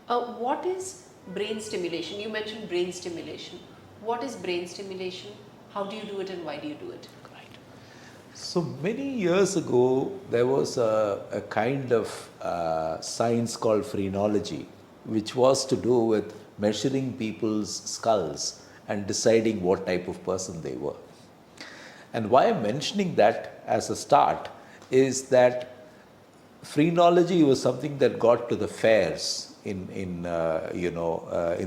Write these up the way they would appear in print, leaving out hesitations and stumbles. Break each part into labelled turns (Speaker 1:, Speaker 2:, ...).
Speaker 1: What is brain stimulation? You mentioned brain stimulation. What is brain stimulation? How do you do it and why do you do it?
Speaker 2: So many years ago, there was a kind of science called phrenology, which was to do with measuring people's skulls and deciding what type of person they were. And why I'm mentioning that as a start is that phrenology was something that got to the fairs in the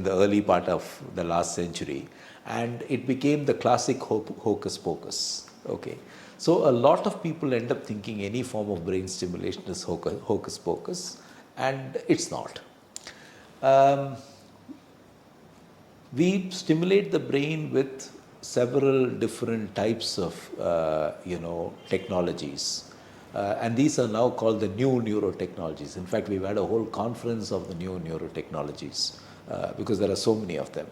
Speaker 2: early part of the last century, and it became the classic hocus pocus. Okay, so a lot of people end up thinking any form of brain stimulation is hocus pocus, and it's not. Um, we stimulate the brain with several different types of technologies, and these are now called the new neurotechnologies. In fact, we've had a whole conference of the new neurotechnologies because there are so many of them.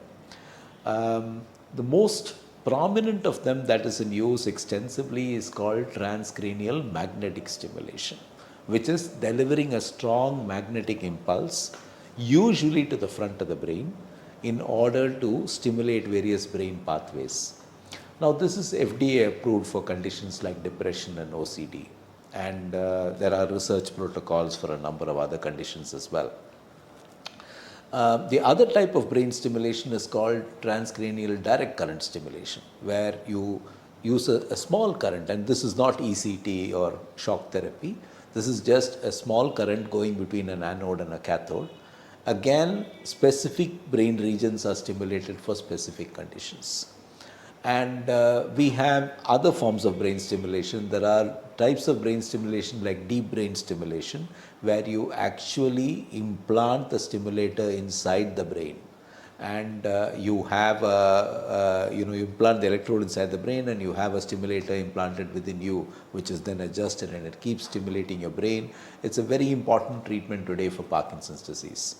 Speaker 2: The most prominent of them that is in use extensively is called transcranial magnetic stimulation, which is delivering a strong magnetic impulse, usually to the front of the brain, in order to stimulate various brain pathways. Now, this is FDA approved for conditions like depression and OCD, and there are research protocols for a number of other conditions as well. The other type of brain stimulation is called transcranial direct current stimulation, where you use a small current, and this is not ECT or shock therapy. This is just a small current going between an anode and a cathode. Again, specific brain regions are stimulated for specific conditions. And we have other forms of brain stimulation. There are types of brain stimulation like deep brain stimulation, where you actually implant the stimulator inside the brain. And you have you implant the electrode inside the brain, and you have a stimulator implanted within you, which is then adjusted and it keeps stimulating your brain. It's a very important treatment today for Parkinson's disease.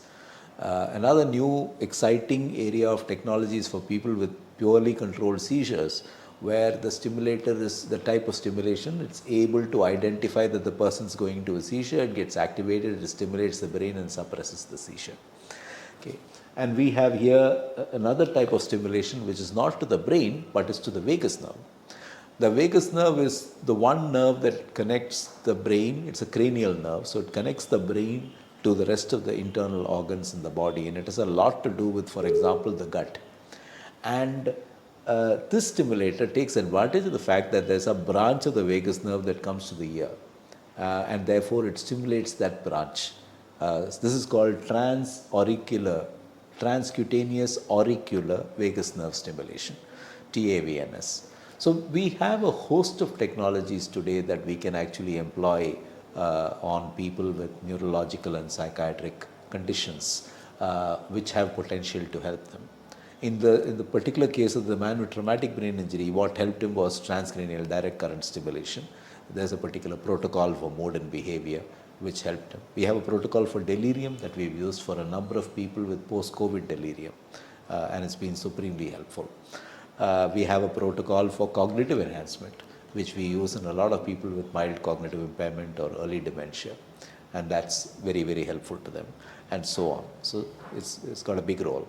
Speaker 2: Another new exciting area of technology is for people with purely controlled seizures, where the stimulator is the type of stimulation, it's able to identify that the person's going to a seizure, it gets activated, it stimulates the brain and suppresses the seizure. Okay. And we have here another type of stimulation which is not to the brain but is to the vagus nerve. The vagus nerve is the one nerve that connects the brain. It's a cranial nerve, so it connects the brain to the rest of the internal organs in the body, and it has a lot to do with, for example, the gut. And this stimulator takes advantage of the fact that there's a branch of the vagus nerve that comes to the ear, and therefore it stimulates that branch. This is called transcutaneous auricular vagus nerve stimulation, TAVNS. So we have a host of technologies today that we can actually employ on people with neurological and psychiatric conditions, which have potential to help them. In the particular case of the man with traumatic brain injury, what helped him was transcranial direct current stimulation. There's a particular protocol for mood and behavior which helped him. We have a protocol for delirium that we've used for a number of people with post-COVID delirium, and it's been supremely helpful. We have a protocol for cognitive enhancement, which we use in a lot of people with mild cognitive impairment or early dementia, and that's very, very helpful to them, and so on. So it's got a big role.